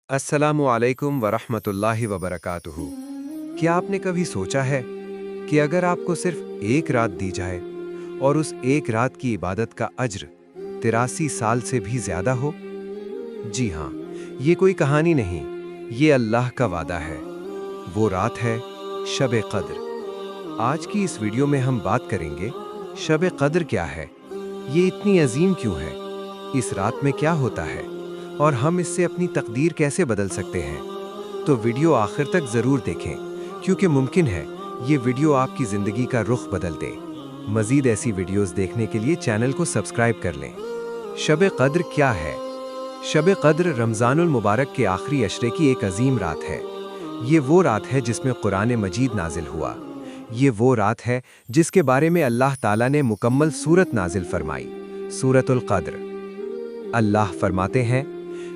अस्सलामु अलैकुम वरहमतुल्लाहि वबरकातुहू। क्या आपने कभी सोचा है कि अगर आपको सिर्फ एक रात दी जाए और उस एक रात की इबादत का अज्र 83 साल से भी ज्यादा हो? जी हाँ, ये कोई कहानी नहीं, ये अल्लाह का वादा है। वो रात है शब कद्र। आज की इस वीडियो में हम बात करेंगे शब कद्र क्या है, ये इतनी अजीम क्यों है, इस रात में क्या होता है और हम इससे अपनी तकदीर कैसे बदल सकते हैं। तो वीडियो आखिर तक जरूर देखें, क्योंकि मुमकिन है ये वीडियो आपकी जिंदगी का रुख बदल दे। मजीद ऐसी वीडियोस देखने के लिए चैनल को सब्सक्राइब कर लें। शब कद्र क्या है? शब कद्र रमज़ानुल मुबारक के आखिरी अशरे की एक अजीम रात है। ये वो रात है जिसमें कुरान मजीद नाजिल हुआ। ये वो रात है जिसके बारे में अल्लाह ताला ने मुकम्मल सूरत नाजिल फरमाई, सूरतुल कद्र। अल्लाह फरमाते हैं,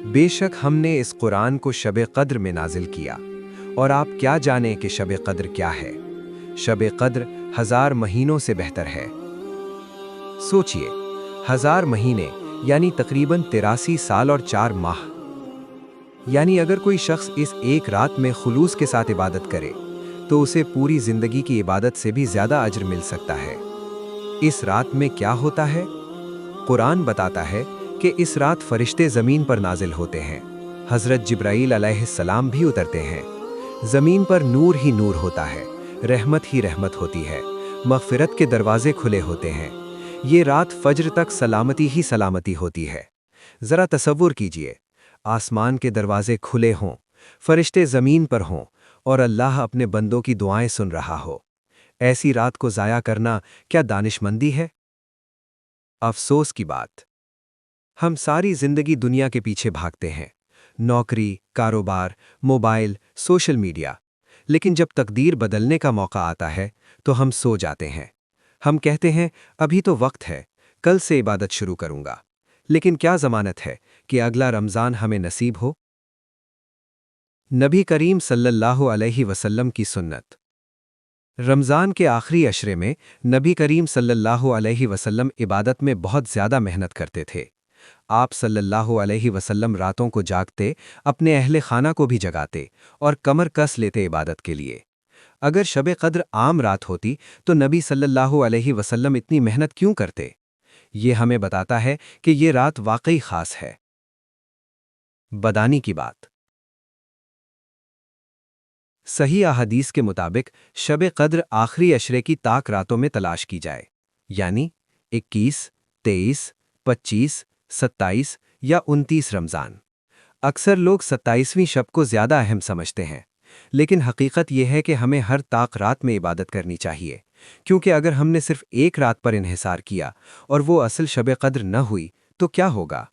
बेशक हमने इस कुरान को शब कद्र में नाजिल किया, और आप क्या जानें कि शब कद्र क्या है। शब कद्र 1000 महीनों से बेहतर है। सोचिए, 1000 महीने यानी तकरीबन 83 साल और 4 माह। यानी अगर कोई शख्स इस एक रात में खुलूस के साथ इबादत करे तो उसे पूरी जिंदगी की इबादत से भी ज्यादा अज्र मिल सकता है। इस रात में क्या होता है? कुरान बताता है कि इस रात फरिश्ते ज़मीन पर नाजिल होते हैं। हज़रत जिब्राईल अलैहिस्सलाम भी उतरते हैं। ज़मीन पर नूर ही नूर होता है, रहमत ही रहमत होती है, मग़फ़िरत के दरवाजे खुले होते हैं। ये रात फज्र तक सलामती ही सलामती होती है। ज़रा तसव्वुर कीजिए, आसमान के दरवाजे खुले हों, फरिश्ते ज़मीन पर हों और अल्लाह अपने बंदों की दुआएं सुन रहा हो। ऐसी रात को ज़ाया करना क्या दानिशमंदी है? अफ़सोस की बात, हम सारी जिंदगी दुनिया के पीछे भागते हैं, नौकरी, कारोबार, मोबाइल, सोशल मीडिया। लेकिन जब तकदीर बदलने का मौका आता है तो हम सो जाते हैं। हम कहते हैं अभी तो वक्त है, कल से इबादत शुरू करूंगा। लेकिन क्या ज़मानत है कि अगला रमज़ान हमें नसीब हो? नबी करीम सल्लल्लाहु अलैहि वसल्लम की सुन्नत। रमज़ान के आखिरी अशरे में नबी करीम सल्लल्लाहु अलैहि वसल्लम इबादत में बहुत ज़्यादा मेहनत करते थे। आप सल्लल्लाहु अलैहि वसल्लम रातों को जागते, अपने अहले खाना को भी जगाते और कमर कस लेते इबादत के लिए। अगर शब कद्र आम रात होती तो नबी सल्लल्लाहु अलैहि वसल्लम इतनी मेहनत क्यों करते? ये हमें बताता है कि ये रात वाकई खास है। बदानी की बात। सही अहादीस के मुताबिक शब कद्र आखिरी अशरे की ताक रातों में तलाश की जाए, यानी 21, 23, 25, 27 या 29 रमज़ान। अक्सर लोग 27वीं शब को ज़्यादा अहम समझते हैं, लेकिन हकीकत यह है कि हमें हर ताक रात में इबादत करनी चाहिए, क्योंकि अगर हमने सिर्फ एक रात पर इन्हिसार किया और वो असल शब कद्र न हुई तो क्या होगा?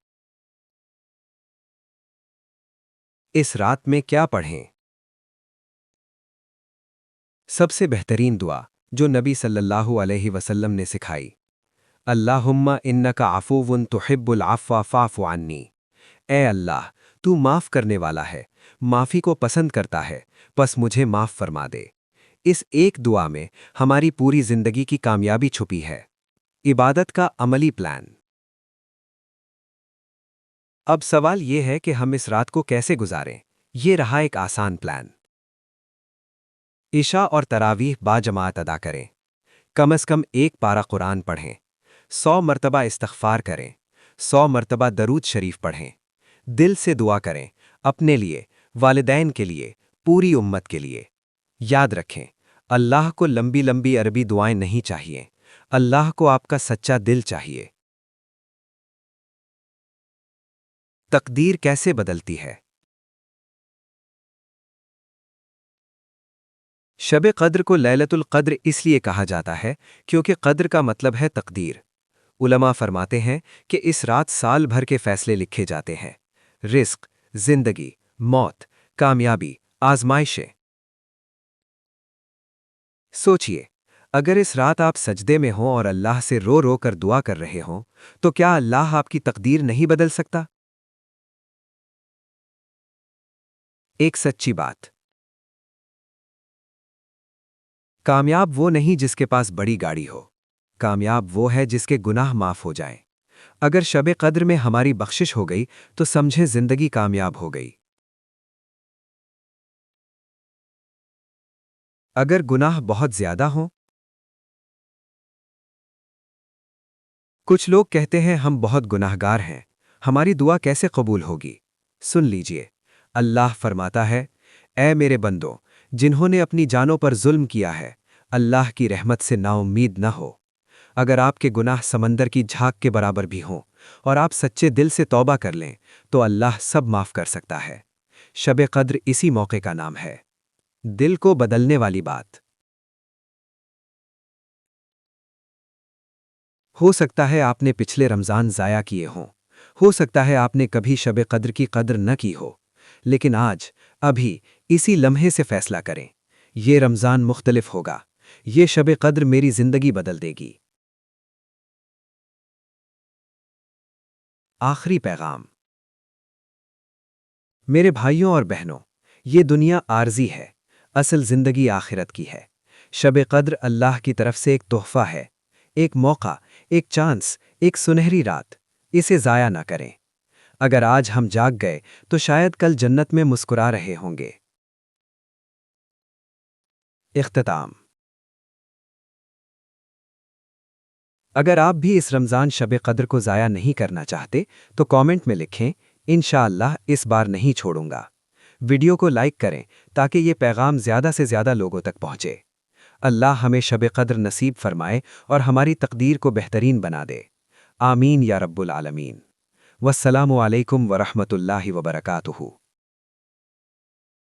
इस रात में क्या पढ़ें? सबसे बेहतरीन दुआ जो नबी सल्लल्लाहु अलैहि वसल्लम ने सिखाई, अल्लाहुम्मा इन्नका अफ़ुव्वुन तुहिब्बुल अफ़्वा फ़अफ़ु अन्नी। ए अल्लाह, तू माफ़ करने वाला है, माफ़ी को पसंद करता है, बस मुझे माफ़ फरमा दे। इस एक दुआ में हमारी पूरी ज़िंदगी की कामयाबी छुपी है। इबादत का अमली प्लान। अब सवाल ये है कि हम इस रात को कैसे गुजारें। ये रहा एक आसान प्लान। इशा और तरावीह बाजमात अदा करें। कम से कम एक पारा कुरान पढ़ें। 100 मरतबा इस्तग़फ़ार करें। 100 मरतबा दरूद शरीफ पढ़ें। दिल से दुआ करें, अपने लिए, वालिदैन के लिए, पूरी उम्मत के लिए। याद रखें, अल्लाह को लंबी लंबी अरबी दुआएं नहीं चाहिए, अल्लाह को आपका सच्चा दिल चाहिए। तकदीर कैसे बदलती है? शब कद्र को लैलतुल कद्र इसलिए कहा जाता है क्योंकि कद्र का मतलब है तकदीर। उलमा फरमाते हैं कि इस रात साल भर के फैसले लिखे जाते हैं, रिस्क, जिंदगी, मौत, कामयाबी, आजमाइशें। सोचिए, अगर इस रात आप सजदे में हों और अल्लाह से रो रो कर दुआ कर रहे हों, तो क्या अल्लाह आपकी तकदीर नहीं बदल सकता? एक सच्ची बात, कामयाब वो नहीं जिसके पास बड़ी गाड़ी हो, कामयाब वो है जिसके गुनाह माफ हो जाएं। अगर शब कद्र में हमारी बख्शिश हो गई तो समझे जिंदगी कामयाब हो गई। اگر گناہ بہت زیادہ ہوں؟ کچھ لوگ کہتے ہیں ہم بہت گناہگار ہیں، ہماری دعا کیسے قبول ہوگی؟ سن لیجئے، اللہ فرماتا ہے، اے میرے بندو، جنہوں نے اپنی جانوں پر ظلم کیا ہے، اللہ کی رحمت سے نا امید نہ ہو۔ اگر آپ کے گناہ سمندر کی جھاگ کے برابر بھی ہوں اور آپ سچے دل سے توبہ کر لیں تو اللہ سب معاف کر سکتا ہے۔ شب قدر اسی موقع کا نام ہے۔ دل کو بدلنے والی بات۔ ہو سکتا ہے آپ نے پچھلے رمضان ضائع کیے ہوں، ہو سکتا ہے آپ نے کبھی شب قدر کی قدر نہ کی ہو، لیکن آج، ابھی، اسی لمحے سے فیصلہ کریں، یہ رمضان مختلف ہوگا، یہ شب قدر میری زندگی بدل دے گی۔ آخری پیغام۔ میرے بھائیوں اور بہنوں، یہ دنیا عارضی ہے، اصل زندگی آخرت کی ہے۔ شب قدر اللہ کی طرف سے ایک تحفہ ہے، ایک موقع، ایک چانس، ایک سنہری رات۔ اسے ضائع نہ کریں۔ اگر آج ہم جاگ گئے تو شاید کل جنت میں مسکرا رہے ہوں گے۔ اختتام۔ اگر آپ بھی اس رمضان شب قدر کو ضائع نہیں کرنا چاہتے تو کامنٹ میں لکھیں، انشاءاللہ اس بار نہیں چھوڑوں گا۔ ویڈیو کو لائک کریں تاکہ یہ پیغام زیادہ سے زیادہ لوگوں تک پہنچے۔ اللہ ہمیں شب قدر نصیب فرمائے اور ہماری تقدیر کو بہترین بنا دے۔ آمین یا رب العالمین۔ والسلام علیکم ورحمۃ اللہ وبرکاتہ۔